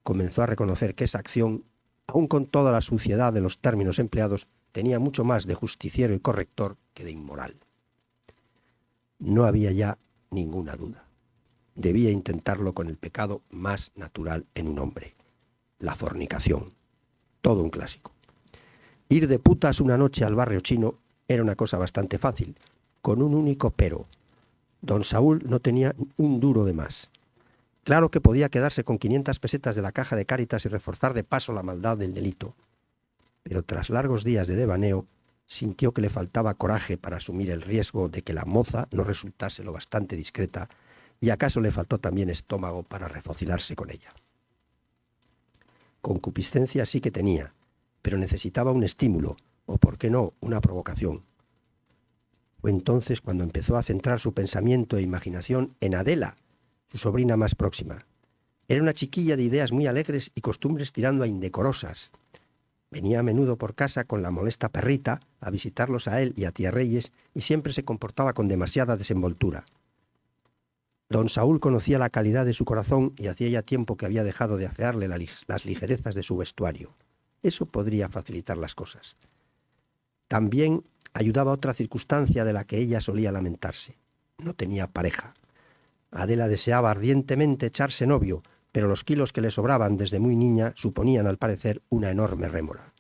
Speaker 2: comenzó a reconocer que esa acción, aun con toda la suciedad de los términos empleados, tenía mucho más de justiciero y corrector que de inmoral. No había ya ninguna duda. Debía intentarlo con el pecado más natural en un hombre: la fornicación. Todo un clásico. Ir de putas una noche al barrio chino era una cosa bastante fácil, con un único pero: don Saúl no tenía un duro de más. Claro que podía quedarse con 500 pesetas de la caja de Cáritas y reforzar de paso la maldad del delito, pero tras largos días de devaneo sintió que le faltaba coraje para asumir el riesgo de que la moza no resultase lo bastante discreta, y acaso le faltó también estómago para refocilarse con ella. Concupiscencia sí que tenía, pero necesitaba un estímulo, o por qué no, una provocación. Fue entonces cuando empezó a centrar su pensamiento e imaginación en Adela, su sobrina más próxima. Era una chiquilla de ideas muy alegres y costumbres tirando a indecorosas. Venía a menudo por casa con la molesta perrita a visitarlos a él y a tía Reyes, y siempre se comportaba con demasiada desenvoltura. Don Saúl conocía la calidad de su corazón y hacía ya tiempo que había dejado de afearle las ligerezas de su vestuario. Eso podría facilitar las cosas. También ayudaba otra circunstancia de la que ella solía lamentarse: no tenía pareja. Adela deseaba ardientemente echarse novio, pero los kilos que le sobraban desde muy niña suponían, al parecer, una enorme rémora.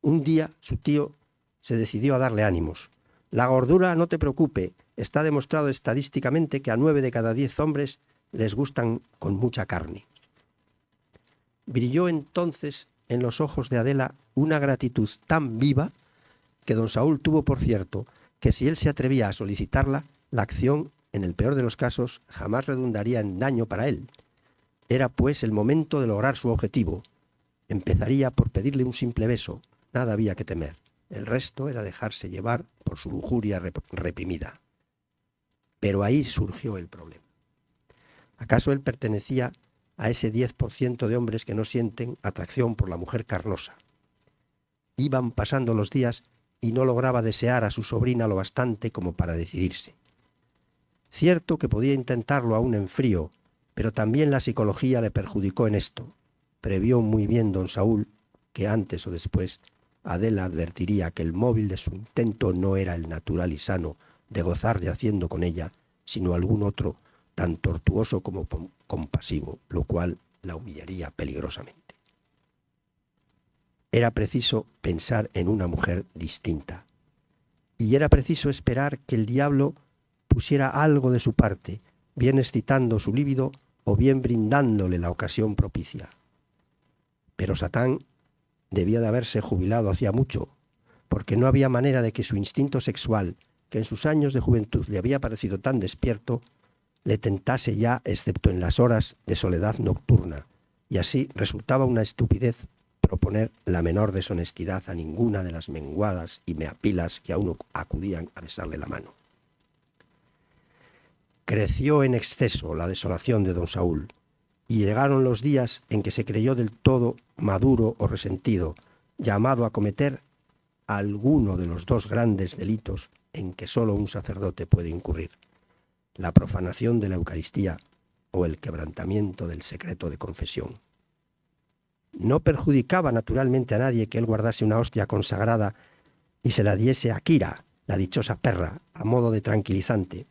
Speaker 2: Un día su tío se decidió a darle ánimos. La gordura no te preocupe, está demostrado estadísticamente que a 9 de cada 10 hombres les gustan con mucha carne. Brilló entonces en los ojos de Adela una gratitud tan viva que don Saúl tuvo por cierto que si él se atrevía a solicitarla, la acción, en el peor de los casos, jamás redundaría en daño para él. Era pues el momento de lograr su objetivo. Empezaría por pedirle un simple beso, nada había que temer. El resto era dejarse llevar por su lujuria reprimida. Pero ahí surgió el problema. ¿Acaso él pertenecía a ese 10% de hombres que no sienten atracción por la mujer carnosa? Iban pasando los días y no lograba desear a su sobrina lo bastante como para decidirse. Cierto que podía intentarlo aún en frío, pero también la psicología le perjudicó en esto. Previó muy bien don Saúl que antes o después Adela advertiría que el móvil de su intento no era el natural y sano de gozar yaciendo con ella, sino algún otro tan tortuoso como compasivo, lo cual la humillaría peligrosamente. Era preciso pensar en una mujer distinta, y era preciso esperar que el diablo pusiera algo de su parte, bien excitando su líbido o bien brindándole la ocasión propicia. Pero Satán debía de haberse jubilado hacía mucho, porque no había manera de que su instinto sexual, que en sus años de juventud le había parecido tan despierto, le tentase ya, excepto en las horas de soledad nocturna, y así resultaba una estupidez proponer la menor deshonestidad a ninguna de las menguadas y meapilas que aún acudían a besarle la mano. Creció en exceso la desolación de don Saúl, y llegaron los días en que se creyó del todo maduro o resentido, llamado a cometer alguno de los dos grandes delitos en que solo un sacerdote puede incurrir: la profanación de la Eucaristía o el quebrantamiento del secreto de confesión. No perjudicaba naturalmente a nadie que él guardase una hostia consagrada y se la diese a Kira, la dichosa perra, a modo de tranquilizante,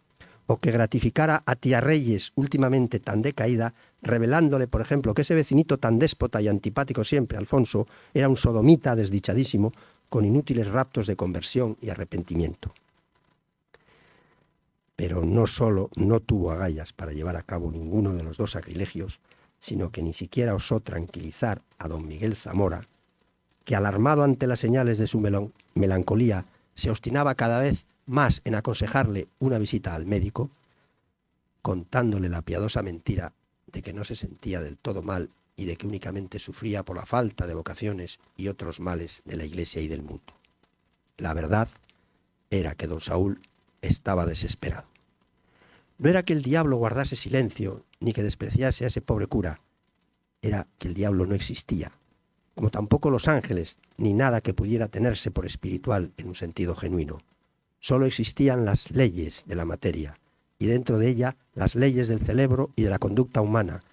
Speaker 2: o que gratificara a tía Reyes, últimamente tan decaída, revelándole, por ejemplo, que ese vecinito tan déspota y antipático siempre, Alfonso, era un sodomita desdichadísimo, con inútiles raptos de conversión y arrepentimiento. Pero no solo no tuvo agallas para llevar a cabo ninguno de los dos sacrilegios, sino que ni siquiera osó tranquilizar a don Miguel Zamora, que alarmado ante las señales de su melancolía, se obstinaba cada vez más en aconsejarle una visita al médico, contándole la piadosa mentira de que no se sentía del todo mal y de que únicamente sufría por la falta de vocaciones y otros males de la Iglesia y del mundo. La verdad era que don Saúl estaba desesperado. No era que el diablo guardase silencio ni que despreciase a ese pobre cura, era que el diablo no existía, como tampoco los ángeles, ni nada que pudiera tenerse por espiritual en un sentido genuino. Solo existían las leyes de la materia, y dentro de ella las leyes del cerebro y de la conducta humana,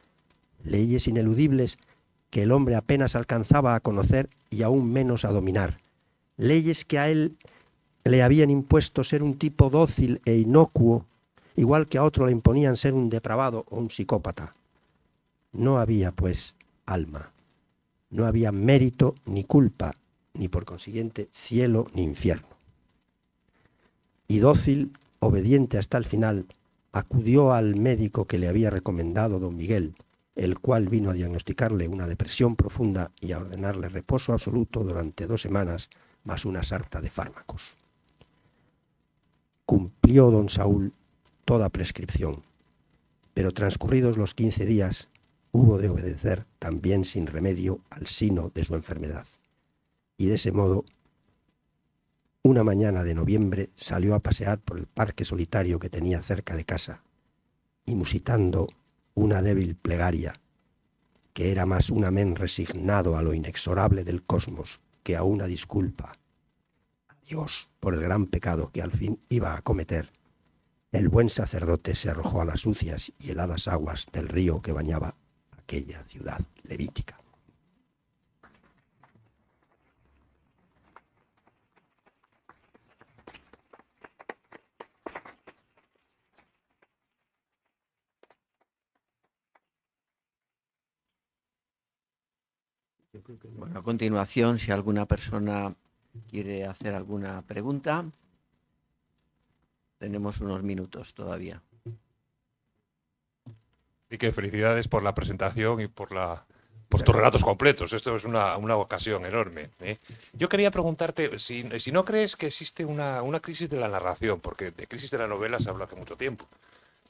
Speaker 2: leyes ineludibles que el hombre apenas alcanzaba a conocer y aún menos a dominar, leyes que a él le habían impuesto ser un tipo dócil e inocuo, igual que a otro le imponían ser un depravado o un psicópata. No había, pues, alma, no había mérito ni culpa, ni por consiguiente cielo ni infierno. Y dócil, obediente hasta el final, acudió al médico que le había recomendado don Miguel, el cual vino a diagnosticarle una depresión profunda y a ordenarle reposo absoluto durante 2 semanas, más una sarta de fármacos. Cumplió don Saúl toda prescripción, pero transcurridos los 15 días, hubo de obedecer también sin remedio al sino de su enfermedad. Y de ese modo, una mañana de noviembre salió a pasear por el parque solitario que tenía cerca de casa, y musitando una débil plegaria, que era más un amén resignado a lo inexorable del cosmos que a una disculpa a Dios por el gran pecado que al fin iba a cometer, el buen sacerdote se arrojó a las sucias y heladas aguas del río que bañaba aquella ciudad levítica.
Speaker 1: Bueno, a continuación, si alguna persona quiere hacer alguna pregunta, tenemos unos minutos todavía.
Speaker 4: Y que felicidades por la presentación y por tus relatos completos. Esto es una ocasión enorme, ¿eh? Yo quería preguntarte si no crees que existe una crisis de la narración, porque de crisis de la novela se habla hace mucho tiempo.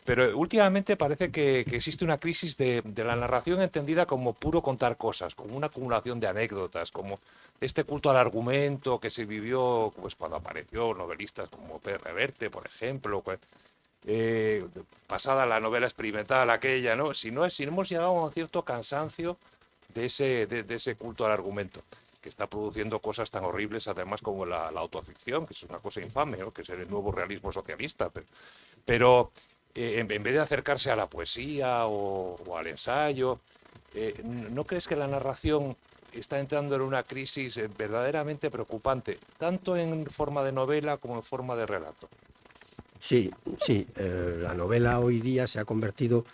Speaker 4: Pero últimamente parece que existe una crisis de la narración entendida como puro contar cosas, como una acumulación de anécdotas, como este culto al argumento que se vivió pues, cuando apareció novelistas como Pérez Reverte, por ejemplo, pasada la novela experimental aquella, ¿no? Si no hemos llegado a un cierto cansancio de ese culto al argumento, que está produciendo cosas tan horribles, además como la autoficción, que es una cosa infame, ¿no? Que es el nuevo realismo socialista, pero en vez de acercarse a la poesía o al ensayo, ¿no crees que la narración está entrando en una crisis verdaderamente preocupante, tanto en forma de novela como en forma de relato?
Speaker 2: Sí, la novela hoy día se ha convertido,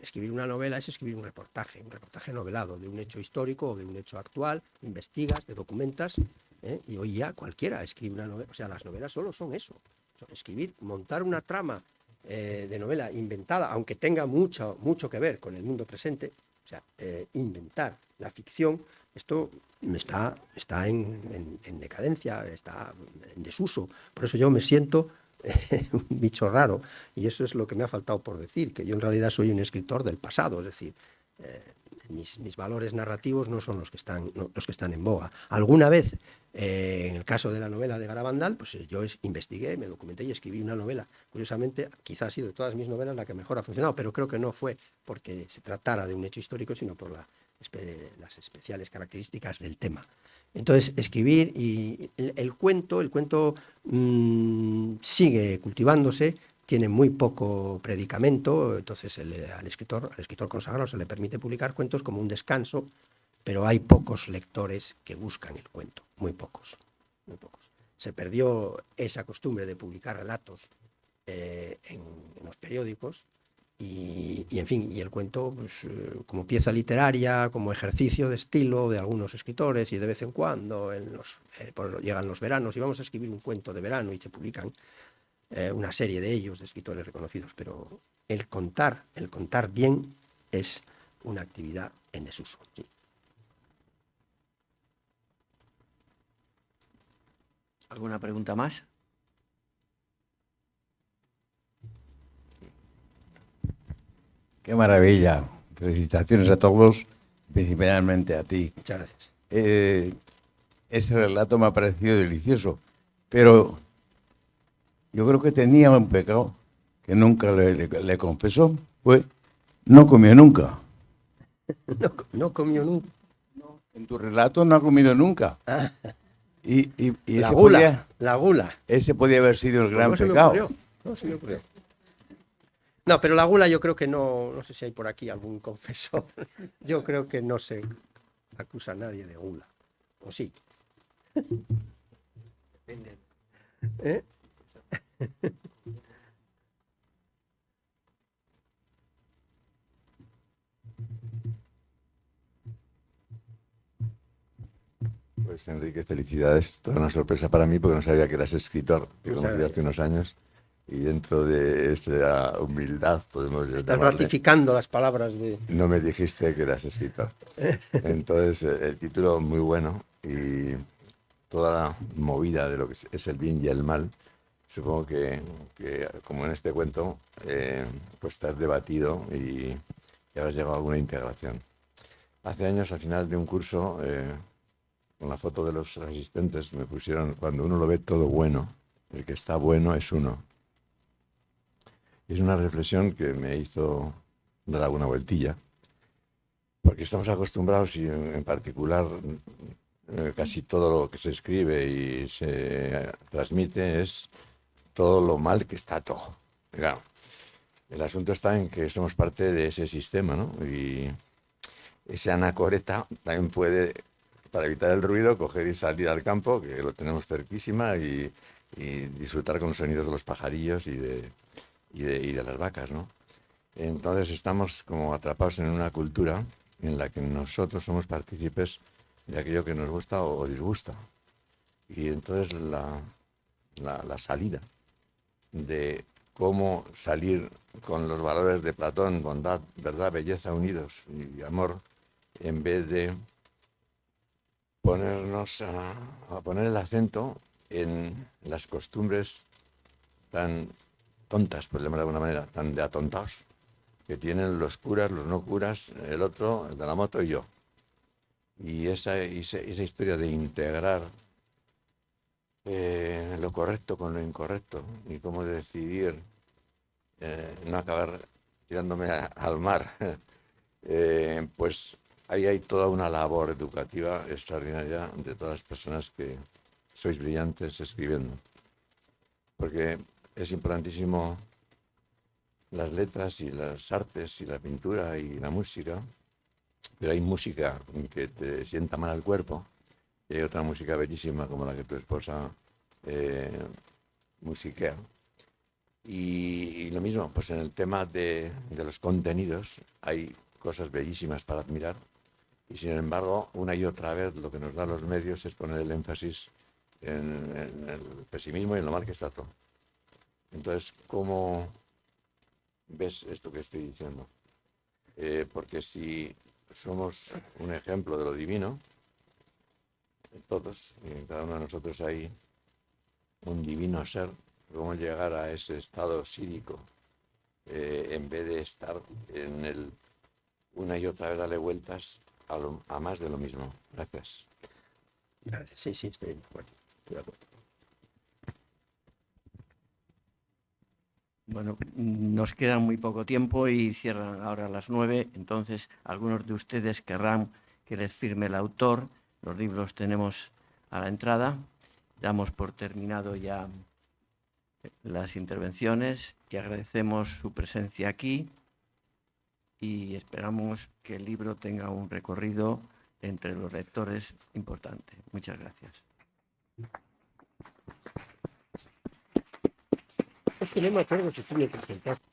Speaker 2: escribir una novela es escribir un reportaje novelado de un hecho histórico o de un hecho actual, investigas, te documentas, y hoy ya cualquiera escribe una novela, o sea, las novelas solo son eso, escribir, montar una trama de novela inventada, aunque tenga mucho que ver con el mundo presente, o sea, inventar la ficción, esto está en decadencia, está en desuso. Por eso yo me siento un bicho raro, y eso es lo que me ha faltado por decir, que yo en realidad soy un escritor del pasado, es decir, mis valores narrativos no son los que están en boga. Alguna vez, en el caso de la novela de Garabandal, pues yo investigué, me documenté y escribí una novela. Curiosamente, quizás ha sido de todas mis novelas la que mejor ha funcionado, pero creo que no fue porque se tratara de un hecho histórico, sino por las especiales características del tema. Entonces, escribir y el cuento sigue cultivándose, tiene muy poco predicamento, entonces al escritor consagrado se le permite publicar cuentos como un descanso, pero hay pocos lectores que buscan el cuento, muy pocos, muy pocos. Se perdió esa costumbre de publicar relatos en los periódicos y en fin, y el cuento pues, como pieza literaria, como ejercicio de estilo de algunos escritores, y de vez en cuando llegan los veranos y vamos a escribir un cuento de verano y se publican una serie de ellos, de escritores reconocidos, pero el contar bien es una actividad en desuso. Sí.
Speaker 1: ¿Alguna pregunta más?
Speaker 5: Qué maravilla. Felicitaciones a todos, principalmente a ti.
Speaker 2: Muchas gracias.
Speaker 5: Ese relato me ha parecido delicioso, pero yo creo que tenía un pecado que nunca le confesó, pues no comió nunca.
Speaker 2: No comió nunca.
Speaker 5: En tu relato no ha comido nunca. Y
Speaker 2: La
Speaker 5: ese
Speaker 2: gula, la gula.
Speaker 5: ese podía haber sido el gran
Speaker 2: No se me
Speaker 5: pecado.
Speaker 2: ocurrió, no se me ocurrió. No, pero la gula yo creo que no sé si hay por aquí algún confesor. Yo creo que no se acusa a nadie de gula. ¿O sí? ¿Eh?
Speaker 6: Pues Enrique, felicidades. Toda una sorpresa para mí porque no sabía que eras escritor. Te conocí hace unos años y dentro de esa humildad podemos
Speaker 2: Estás
Speaker 6: llamarle,
Speaker 2: ratificando las palabras de...
Speaker 6: no me dijiste que eras escritor. Entonces el título muy bueno y toda la movida de lo que es el bien y el mal, supongo que como en este cuento, pues te has debatido y habrás llegado a alguna integración. Hace años, al final de un curso, con la foto de los asistentes, me pusieron: cuando uno lo ve todo bueno, el que está bueno es uno. Es una reflexión que me hizo dar alguna vueltilla, porque estamos acostumbrados, y en particular casi todo lo que se escribe y se transmite es todo lo mal que está todo. Claro, el asunto está en que somos parte de ese sistema, ¿no? Y ese anacoreta también puede, para evitar el ruido, coger y salir al campo, que lo tenemos cerquísima, y disfrutar con los sonidos de los pajarillos y de las vacas, ¿no? Entonces estamos como atrapados en una cultura en la que nosotros somos partícipes de aquello que nos gusta o disgusta. Y entonces la salida de cómo salir con los valores de Platón, bondad, verdad, belleza unidos y amor, en vez de ponernos a poner el acento en las costumbres tan tontas, por llamar de alguna manera, tan de atontados, que tienen los curas, los no curas, el otro, el de la moto y yo. Y esa historia de integrar lo correcto con lo incorrecto y cómo decidir no acabar tirándome al mar, pues ahí hay toda una labor educativa extraordinaria de todas las personas que sois brillantes escribiendo. Porque es importantísimo las letras y las artes y la pintura y la música, pero hay música que te sienta mal al cuerpo y hay otra música bellísima como la que tu esposa musiquea. Y lo mismo, pues en el tema de los contenidos hay cosas bellísimas para admirar y sin embargo una y otra vez lo que nos dan los medios es poner el énfasis en el pesimismo y en lo mal que está todo. Entonces, ¿cómo ves esto que estoy diciendo? Porque si somos un ejemplo de lo divino, todos, y en cada uno de nosotros hay un divino ser, cómo llegar a ese estado psíquico en vez de estar en el una y otra vez darle vueltas a más de lo mismo. Gracias.
Speaker 2: Gracias. Sí, sí, estoy de acuerdo. Estoy de acuerdo.
Speaker 1: Bueno, nos queda muy poco tiempo y cierran ahora a las 9, entonces algunos de ustedes querrán que les firme el autor. Los libros tenemos a la entrada. Damos por terminado ya las intervenciones y agradecemos su presencia aquí y esperamos que el libro tenga un recorrido entre los lectores importante. Muchas gracias.
Speaker 2: Es que no me acuerdo si tú me presentaste.